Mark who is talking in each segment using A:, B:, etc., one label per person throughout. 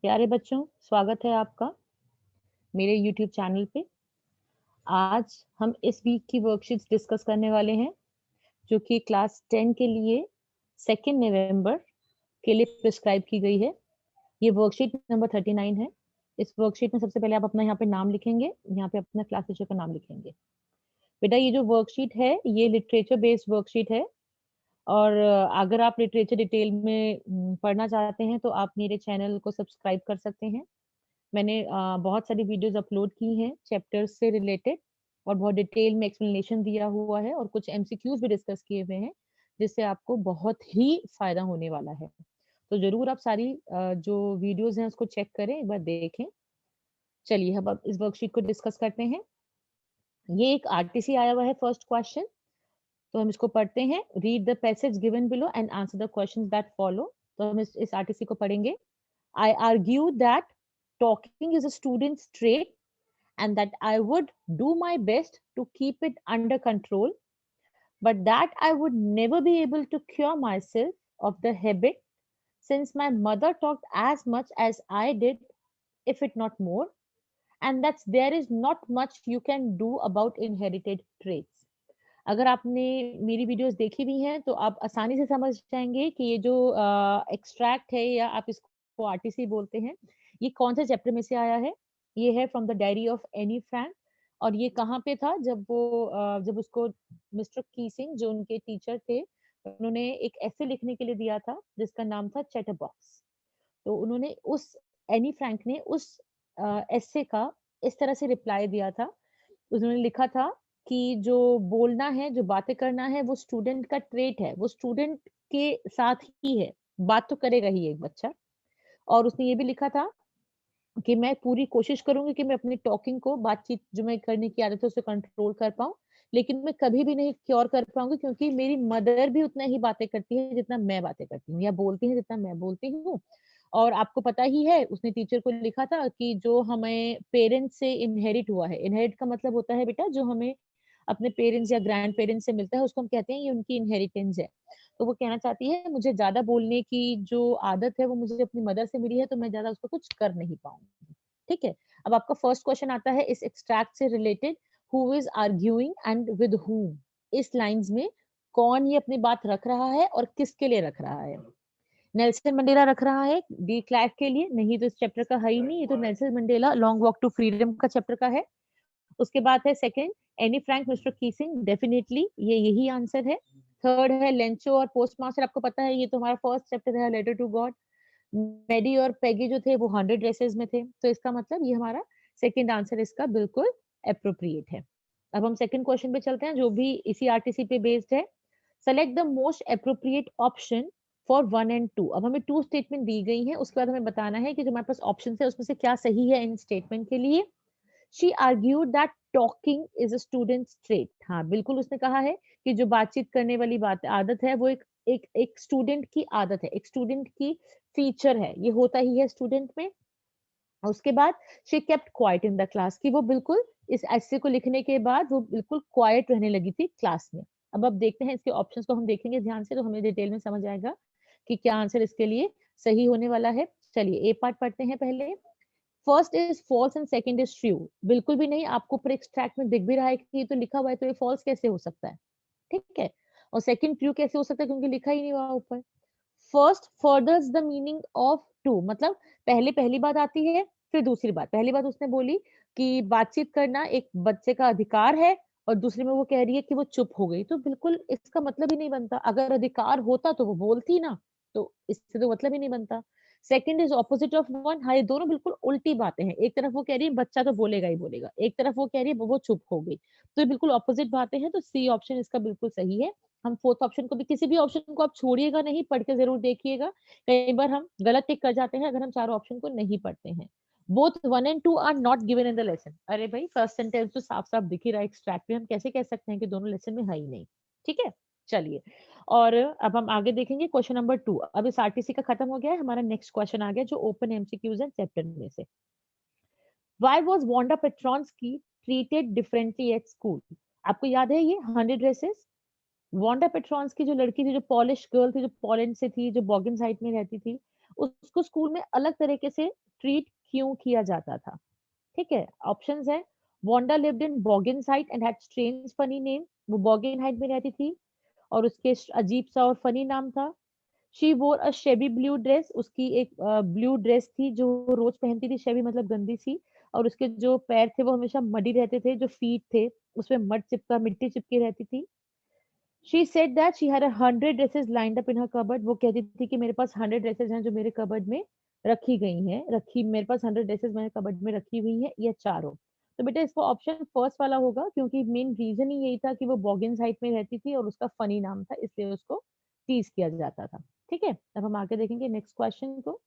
A: प्यारे बच्चों, स्वागत है आपका मेरे YouTube चैनल पे। आज हम इस वीक की वर्कशीट्स डिस्कस करने वाले हैं, जो कि क्लास 10 के लिए 2 नवंबर के लिए प्रिस्क्राइब की गई है। ये वर्कशीट नंबर 39 है। इस वर्कशीट में सबसे पहले आप अपना यहाँ पे नाम लिखेंगे, यहाँ पे अपना क्लास टीचर का नाम लिखेंगे। बेटा ये जो वर्कशीट है, ये लिटरेचर बेस्ड वर्कशीट है और अगर आप लिटरेचर डिटेल में पढ़ना चाहते हैं, तो आप मेरे चैनल को सब्सक्राइब कर सकते हैं। मैंने बहुत सारी वीडियोस अपलोड की हैं चैप्टर्स से रिलेटेड और बहुत डिटेल में एक्सप्लेनेशन दिया हुआ है और कुछ एमसीक्यूज भी डिस्कस किए हुए हैं, जिससे आपको बहुत ही फायदा होने वाला है। तो जरूर आप सारी जो वीडियोस हैं उसको चेक करें, एक बार देखें। चलिए हम अब इस वर्कशीट को डिस्कस करते हैं। ये एक आरटीसी आया हुआ है फर्स्ट क्वेश्चन, तो हम इसको पढ़ते हैं। Read the passage given below and answer the questions that follow. तो हम इस आरटीसी को पढ़ेंगे। I argue that talking is a student's trait and that I would do my best to keep it under control, but that I would never be able to cure myself of the habit since my mother talked as much as I did, if it not more, and that there is not much you can do about inherited traits. अगर आपने मेरी videos देखी हुई हैं तो आप आसानी से समझ जाएंगे कि ये जो एक्सट्रैक्ट है या आप इसको आरटीसी बोलते हैं, ये कौन से चैप्टर में से आया है। ये है from the diary of Anne Frank और ये कहाँ पे था जब वो जब उसको मिस्टर कीसिंग जो उनके टीचर थे, उन्होंने एक ऐसे लिखने के लिए दिया था जिसका नाम था चैटर बॉक्स। तो उन्होंने उस एनी फ्रैंक ने उस एसे का इस तरह से रिप्लाई दिया था। उन्होंने लिखा था कि जो बोलना है, जो बातें करना है, वो स्टूडेंट का ट्रेट है, वो स्टूडेंट के साथ ही है, बात तो करेगा ही एक बच्चा। और उसने ये भी लिखा था कि मैं पूरी कोशिश करूँगी कि मैं अपनी टॉकिंग को, बातचीत जो मैं करने की आदत है उसे कंट्रोल कर पाऊँ, लेकिन मैं कभी भी नहीं क्योर कर पाऊँगी क्योंकि मेरी मदर भी उतना ही बातें करती है जितना मैं बातें करती हूँ या बोलती हैं जितना मैं बोलती हूँ। और आपको पता ही है उसने टीचर को लिखा था कि जो हमें पेरेंट्स से इनहेरिट हुआ है, इनहेरिट का मतलब होता है बेटा जो हमें अपने पेरेंट्स या ग्रैंड पेरेंट्स से मिलता है उसको हम कहते हैं ये उनकी इनहेरिटेंस है। तो वो कहना चाहती है मुझे ज़्यादा बोलने की जो आदत है वो मुझे अपनी मदर से मिली है, तो मैं ज़्यादा उसको कुछ कर नहीं पाऊँगी। ठीक है? अब आपका फर्स्ट क्वेश्चन आता है इस एक्सट्रैक्ट से related, who is arguing and with व्हॉम? इस लाइन्स में कौन ये अपनी बात रख रहा है और किसके लिए रख रहा है? नेल्सन मंडेला रख रहा है डी क्लैर्क के लिए, नहीं तो इस चैप्टर का है ही नहीं, ये तो Nelson Mandela long walk to freedom का चैप्टर का है। उसके बाद है second Anne Frank mister Keesing, definitely ये यही आंसर है। थर्ड है लेंचो और पोस्टमास्टर, आपको पता है ये तो हमारा फर्स्ट चैप्टर है लेटर टू गॉड। मेडी और पेगी जो थे वो 100 ड्रेसेस में थे, तो इसका मतलब ये हमारा सेकंड आंसर इसका बिल्कुल एप्रोप्रिएट है। अब हम सेकंड क्वेश्चन पे चलते हैं जो भी इसी आरटीसी पे बेस्ड है। Select the most appropriate option for 1 and 2। अब हमें 2 स्टेटमेंट दी गई हैं, उसके बाद हमें बताना है कि जो हमारे पास ऑप्शन है उसमें से क्या सही है इन स्टेटमेंट के लिए। She argued that talking is a students trait. हाँ, बिल्कुल उसने कहा है कि जो बातचीत करने वाली बात आदत है वो एक स्टूडेंट की आदत है, एक स्टूडेंट की फीचर है, ये होता ही है स्टूडेंट में। और उसके बाद she kept quite in the class, कि वो बिल्कुल इस ऐसे को लिखने के बाद वो बिल्कुल क्वाइट रहने लगी थी क्लास में। अब देखते हैं इसके ऑप्शंस को, हम देखेंगे ध्यान से तो हमें डिटेल में समझ आएगा कि क्या आंसर इसके लिए सही होने वाला है। चलिए ए पार्ट पढ़ते हैं पहले। First is false and second is true. बिल्कुल भी नहीं, आपको ऊपर एक्सट्रैक्ट में दिख भी रहा है कि ये तो लिखा हुआ है, तो ये फॉल्स कैसे हो सकता है? ठीक है। और सेकंड ट्रू कैसे हो सकता है क्योंकि लिखा ही नहीं हुआ ऊपर। First furthers the meaning of two, मतलब पहले पहली बात आती है फिर दूसरी बात। पहली बात उसने बोली कि बातचीत करना एक बच्चे का अधिकार है और दूसरे में वो कह रही है कि वो चुप हो गई, तो बिल्कुल इसका मतलब ही नहीं बनता। अगर अधिकार होता तो वो बोलती ना, तो इससे तो मतलब ही नहीं बनता। Second is opposite of one. हाँ, ये दोनों बिल्कुल उल्टी बातें हैं। एक तरफ वो कह रही है बच्चा तो बोलेगा ही बोलेगा, एक तरफ वो कह रही है वो चुप हो गई, तो ये बिल्कुल ऑपोजिट बातें हैं। तो सी ऑप्शन इसका बिल्कुल सही है। हम फोर्थ ऑप्शन को भी, किसी भी ऑप्शन को आप छोड़िएगा नहीं, पढ़ के जरूर देखिएगा। कई बार हम गलत टिक कर जाते हैं अगर हम चारों ऑप्शन को नहीं पढ़ते हैं। Both 1 and 2 are not given in the lesson. अरे भाई फर्स्ट सेंटेंस तो साफ साफ दिख ही रहा है एक्सट्रैक्ट में, हम कैसे कह सकते हैं कि दोनों लेसन में है ही नहीं। ठीक है, चलिए। और अब हम आगे देखेंगे क्वेश्चन नंबर 2। अब इस आरटीसी का खत्म हो गया है, हमारा नेक्स्ट क्वेश्चन आ गया जो ओपन एमसीक्यूज है चैप्टर में से। Why was Wanda Petronski treated differently at school? आपको याद है ये 100 ड्रेसेस? वांडा पेट्रोन्स्की जो लड़की थी, जो पॉलिश गर्ल थी, जो पोलैंड से थी, जो बॉगेनसाइट में रहती थी, उसको स्कूल में अलग तरीके से ट्रीट क्यों किया जाता था? ठीक है, ऑप्शंस है, Wanda lived in Boggins Heights and had strange funny name, वो बॉगिन हाइट में रहती थी और उसके अजीब सा और फनी नाम था। शी वोर अ शेबी ब्लू ड्रेस, उसकी एक ब्लू ड्रेस थी जो वो रोज पहनती थी, शेबी मतलब गंदी सी, और उसके जो पैर थे वो हमेशा मडी रहते थे, जो फीट थे उसमें मड चिपका मिट्टी चिपकी रहती थी। She said that she had 100 dresses lined up in her cupboard, वो कहती थी कि मेरे पास 100 ड्रेसेस हैं जो मेरे कबर्ड में रखी गई हैं, रखी मेरे पास 100 ड्रेसेस मेरे कबर्ड में रखी हुई हैं, ये चारों। तो बेटा इसका ऑप्शन फर्स्ट वाला होगा, क्योंकि मेन रीजन ही यही था कि वो बॉगिन्स हाइट में रहती थी और उसका फनी नाम था, इसलिए उसको टीज किया जाता था। ठीक है, अब हम आगे देखेंगे नेक्स्ट क्वेश्चन को,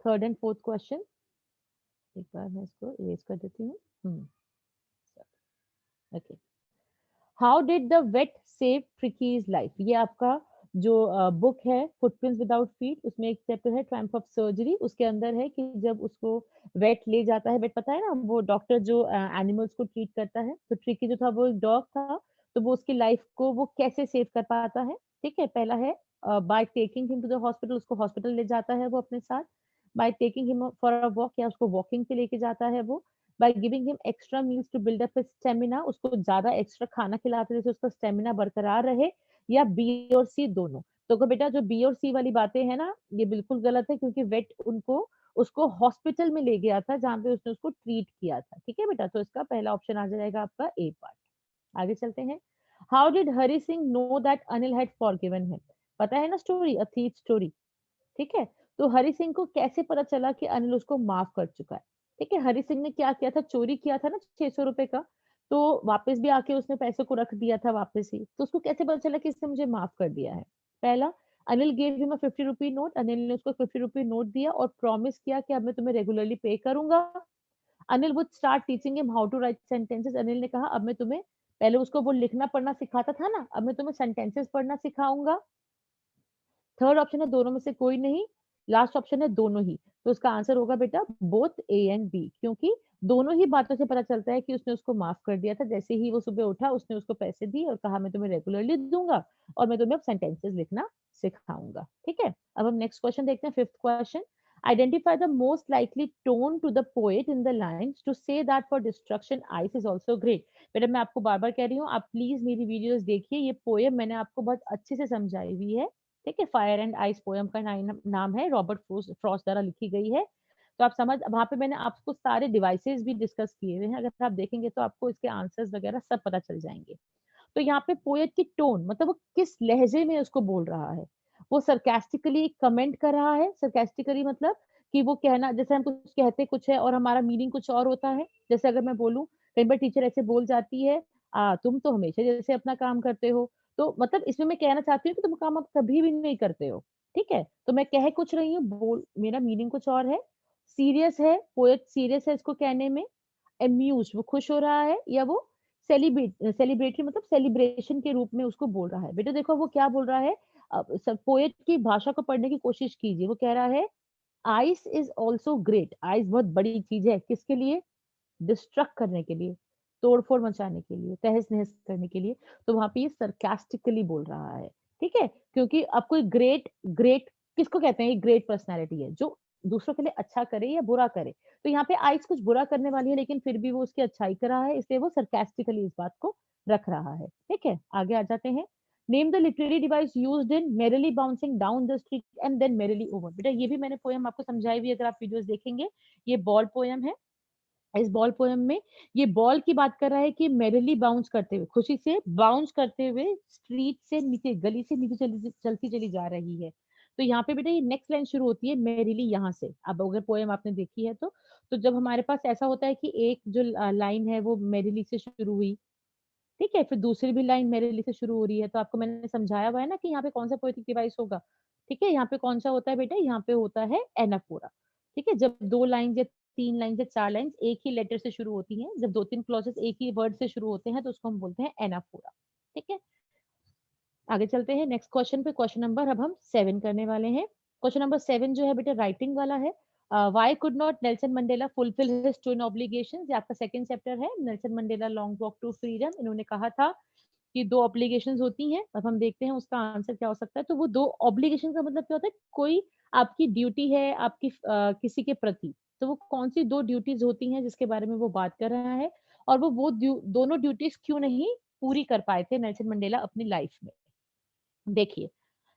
A: थर्ड एंड फोर्थ क्वेश्चन। एक बार मैं इसको इरेज कर देती हूँ। Okay, how did the vet save Tricki's life? ये आपका जो बुक है फुटप्रिंट्स विदाउट फीट, उसमें एक चैप्टर है ट्रायम्फ ऑफ सर्जरी, उसके अंदर है कि जब उसको वेट ले जाता है, वेट पता है ना वो डॉक्टर जो एनिमल्स को ट्रीट करता है, तो ट्रिकी जो था वो एक डॉग था, तो वो उसकी लाइफ को वो कैसे सेव कर पाता है? ठीक है, पहला है by taking him to the hospital, उसको हॉस्पिटल ले जाता है वो अपने साथ, by taking him for a walk, या उसको वॉकिंग पे लेके जाता है वो, by giving him extra meals to build up his stamina, उसको ज्यादा एक्स्ट्रा खाना खिलाते थे जिससे उसका स्टेमिना बरकरार रहे, या बी और सी दोनों। तो बेटा जो बी और सी वाली बातें हैं ना, ये बिल्कुल गलत है, क्योंकि वेट उनको उसको हॉस्पिटल में ले गया था जहाँ पे उसने उसको ट्रीट किया था। ठीक है बेटा, तो इसका पहला ऑप्शन आ जाएगा आपका ए पार्ट। आगे चलते हैं, how did Hari Singh know that Anil had forgiven him? पता है ना स्टोरी, अ थीफ स्टोरी। ठीक है, तो हरि सिंह को कैसे पता चला कि अनिल उसको माफ कर चुका है? ठीक है, हरि सिंह ने क्या किया था, चोरी किया था ना 600 रुपए का, तो वापस भी आके उसने पैसे को रख दिया था वापस ही, तो उसको कैसे पता चला कि इसने मुझे माफ कर दिया है? पहला, Anil gave him a 50 rupee note, Anil ने उसको 50 रुपी नोट दिया और प्रॉमिस किया कि अब मैं तुम्हें रेगुलरली पे करूंगा। Anil would start teaching him how to write sentences, Anil ने कहा अब मैं तुम्हें, पहले उसको वो लिखना पढ़ना सिखाता था ना, अब मैं तुम्हें सेंटेंसेस पढ़ना सिखाऊंगा। थर्ड ऑप्शन है दोनों में से कोई नहीं, लास्ट ऑप्शन है दोनों ही। तो उसका आंसर होगा बेटा बोथ ए एंड बी, क्योंकि दोनों ही बातों से पता चलता है कि उसने उसको माफ कर दिया था, जैसे ही वो सुबह उठा उसने उसको पैसे दिए और कहा मैं तुम्हें रेगुलरली दूंगा और मैं तुम्हें अब सेंटेंसेस लिखना सिखाऊंगा। ठीक है, अब हम नेक्स्ट क्वेश्चन देखते हैं, fifth question. Identify the most likely tone to the poet in the lines to say that for destruction ice is also great. बेटा मैं आपको बार बार कह रही हूँ, आप प्लीज मेरी वीडियोस देखिए, ये पोएम मैंने आपको बहुत अच्छे से समझाई हुई है। ठीक है, फायर एंड आइस पोएम का नाम है, रॉबर्ट फ्रॉस्ट द्वारा लिखी गई है। तो आप समझ, वहां पे मैंने आपको सारे डिवाइसेस भी डिस्कस किए हुए हैं, अगर आप देखेंगे तो आपको इसके आंसर्स वगैरह सब पता चल जाएंगे। तो यहाँ पे पोएट की टोन मतलब वो किस लहजे में उसको बोल रहा है, वो सरकास्टिकली कमेंट कर रहा है, सरकास्टिकली मतलब कि वो कहना, जैसे हम कुछ कहते कुछ है और हमारा मीनिंग कुछ और होता है। जैसे अगर मैं बोलूं, कई बार टीचर ऐसे बोल जाती है, तुम तो हमेशा जैसे अपना काम करते हो, तो मतलब इसमें मैं कहना चाहती हूँ कि तुम काम आप कभी भी नहीं करते हो। ठीक है, तो मैं कह कुछ रही हूँ, बोल मेरा मीनिंग कुछ और है। सीरियस है, पोएट सीरियस है इसको कहने में। एम्यूज वो खुश हो रहा है, या वो सेलिब्रेटरी मतलब सेलिब्रेशन के रूप में उसको बोल रहा है। बेटा देखो वो क्या बोल रहा है, पोएट की भाषा को पढ़ने की कोशिश कीजिए, वो कह रहा है ice is also great, ice बहुत बड़ी चीज है, किसके लिए? डिस्ट्रक्ट करने के लिए, तोड़-फोड़ मचाने के लिए, तहस-नहस करने के लिए। तो वहाँ पे ये सरकास्टिकली बोल रहा है, ठीक है? क्योंकि अब कोई ग्रेट ग्रेट किसको कहते हैं? ये ग्रेट पर्सनैलिटी है, जो दूसरों के लिए अच्छा करे या बुरा करे। तो यहाँ पे आइस कुछ बुरा करने वाली है, लेकिन फिर भी वो उसकी अच्छाई कर रहा है, इसलिए वो सरकास्टिकली इस बात को रख रहा है, ठीक है? आगे आ जाते हैं। Name the literary device used in merrily bouncing down the street and then merrily over. बेटा ये भी मैंने पोएम आपको समझाई हुई है, अगर आप वीडियोज़ देखेंगे। ये बॉल पोएम है। इस बॉल पोएम में ये बॉल की बात कर रहा है कि मेरिली बाउंस करते हुए, खुशी से बाउंस करते हुए स्ट्रीट से नीचे, गली से नीचे चलती चली जा रही है। तो यहाँ पे बेटा ये नेक्स्ट लाइन शुरू होती है मेरिली यहाँ से। अब अगर पोएम आपने देखी है तो जब हमारे पास ऐसा होता है कि एक जो लाइन है वो मेरिली से शुरू हुई, ठीक है, फिर दूसरी भी लाइन मेरिली से शुरू हो रही है, तो आपको मैंने समझाया हुआ है ना कि यहाँ पे कौन सा पोएटिक डिवाइस होगा। ठीक है, यहाँ पे कौन सा होता है बेटा, यहाँ पे होता है एनाफोरा। ठीक है, जब 2 लाइन या 3 लाइन या 4 लाइन्स एक ही लेटर से शुरू होती हैं, जब 2-3 क्लॉजेस एक ही वर्ड से शुरू होते हैं, तो उसको हम बोलते हैं एनाफोरा। ठीक है, आगे चलते हैं नेक्स्ट क्वेश्चन पे। क्वेश्चन नंबर अब हम 7 करने वाले हैं। क्वेश्चन नंबर 7 जो है बेटा राइटिंग वाला है। Why could not Nelson Mandela fulfil his twin obligations? ये आपका सेकंड चैप्टर है, Nelson Mandela long walk to freedom. इन्होंने कहा था कि 2 ऑब्लिगेशंस होती हैं, अब हम देखते हैं उसका आंसर क्या हो सकता है। तो वो 2 ऑब्लिगेशन का मतलब क्या होता है, कोई आपकी ड्यूटी है आपकी किसी के प्रति, तो वो कौन-सी 2 ड्यूटीज़ होती हैं जिसके बारे में वो बात कर रहा है और वो दोनों ड्यूटीज़ क्यों नहीं पूरी कर पाए थे नेल्सन मंडेला अपनी लाइफ में। देखिए,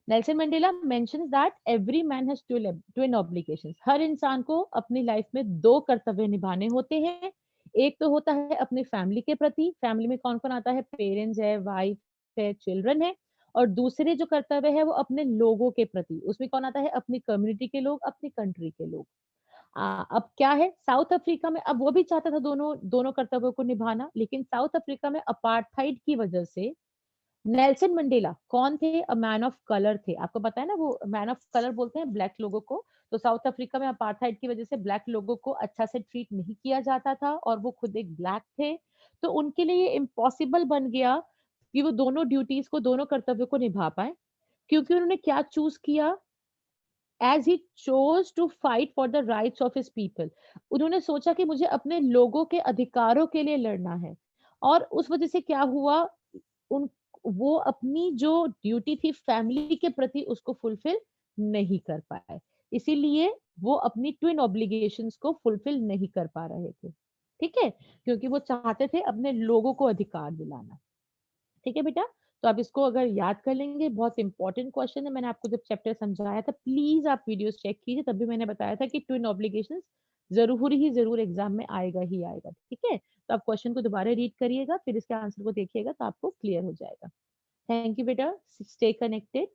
A: Nelson Mandela mentions that every man has twin obligations. हर इंसान को अपनी लाइफ में 2 कर्तव्य निभाने होते हैं। एक तो होता है अपनी फैमिली के प्रति, फैमिली में कौन-कौन आता है, पेरेंट्स है, वाइफ है, चिल्ड्रन है, और दूसरे जो कर्तव्य है वो अपने लोगों के प्रति, उसमें कौन आता है, अपनी कम्युनिटी के लोग, अपनी कंट्री के लोग। अब क्या है, साउथ अफ्रीका में अब वो भी चाहता था दोनों दोनों कर्तव्यों को निभाना, लेकिन साउथ अफ्रीका में अपार्थाइड की वजह से नेल्सन मंडेला कौन थे? मैन ऑफ कलर थे। आपको पता है ना, वो मैन ऑफ कलर बोलते हैं ब्लैक लोगों को। तो साउथ अफ्रीका में अपार्थाइड की वजह से ब्लैक लोगों को अच्छा से ट्रीट नहीं किया जाता था और वो खुद एक ब्लैक थे। तो उनके लिए ये इम्पॉसिबल बन गया कि वो दोनों ड्यूटीज़ को, दोनों कर्तव्यों को निभा पाएँ। क्योंकि उन्होंने क्या चूज़ किया, as he chose to fight for the rights of his people. उन्होंने सोचा कि मुझे अपने लोगों के अधिकारों के लिए लड़ना है, और उस वजह से क्या हुआ, उन वो अपनी जो ड्यूटी थी फैमिली के प्रति उसको फुलफिल नहीं कर पाए। इसीलिए वो अपनी ट्विन ऑब्लिगेशंस को फुलफिल नहीं कर पा रहे थे। ठीक है? क्योंकि वो चाहते थे अपने लोगों को अधिकार दिलाना। ठीक है बेटा? तो आप इसको अगर याद कर लेंगे, बहुत इंपॉर्टेंट क्वेश्चन है। मैंने आपको जब चैप्टर समझाया था, प्लीज़ आप वीडियोज़ चेक कीजिए, तब भी मैंने बताया था कि ट्विन ऑब्लिगेशंस ज़रूर ही ज़रूर एग्ज़ाम में आएगा ही आएगा, ठीक है? तो आप क्वेश्चन को दोबारा रीड करिएगा, फिर इसके आंसर को देखिएगा तो आपको क्लियर हो जाएगा। थैंक यू बेटा, स्टे कनेक्टेड।